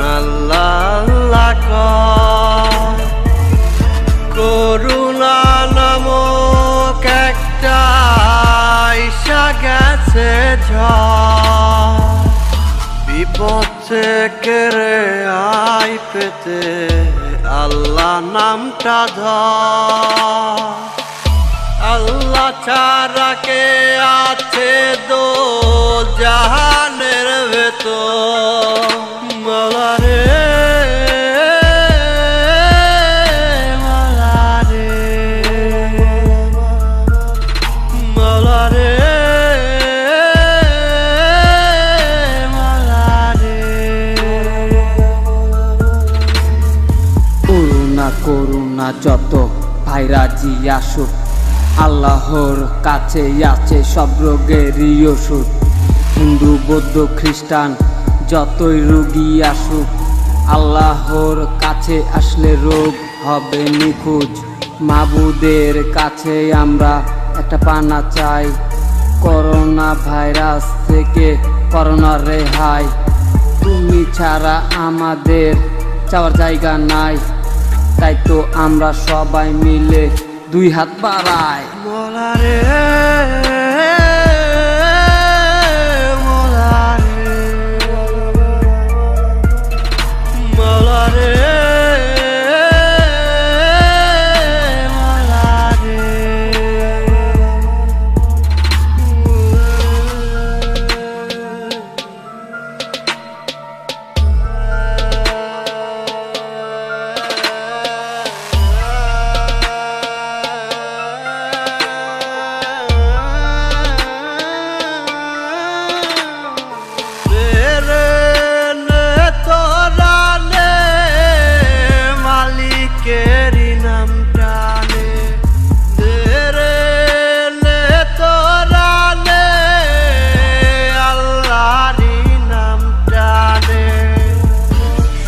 আল্লাহ আল্লাহ করুণা নামক একটা আইসা গেছে ঝড় বিপদ থেকে রেহাই পেতে আল্লাহ নামটা ধর আল্লাহ ছাড়া কে আছে দো জাহানের ভেতর মাওলা রে মাওলা রে মাওলা রে মাওলা রে করুণা করুণা যত ভাইরাজি আসুক আল্লাহর কাছে আছে সব রোগেরই ওষুধ হিন্দু বৌদ্ধ খ্রিস্টান যতই রোগী আসুক আল্লাহর কাছে আসলে রোগ হবে নিখোঁজ মাবুদের কাছে আমরা একটা পানা চাই করোনা ভাইরাস থেকে করোনা রেহাই তুমি ছাড়া আমাদের যাওয়ার জায়গা নাই তাই তো আমরা সবাই মিলে দুই হাত বাড়াই মাওলা রে মাওলা রে মাওলা রে মাওলা রে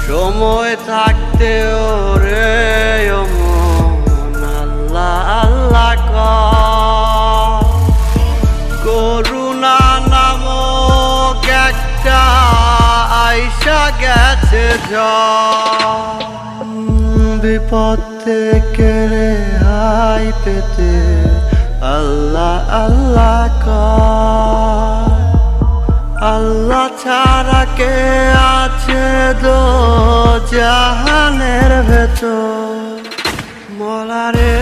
সময় থাকতে ওরে মন আল্লাহ আল্লাহ করুণা নামক একটা আইসা গেছে ঝড় বিপদ থেকে রেহাই পেতে আল্লাহ আল্লাহ আল্লাহ ছাড়া কে আছে দো জাহানের ভেতর মাওলা রে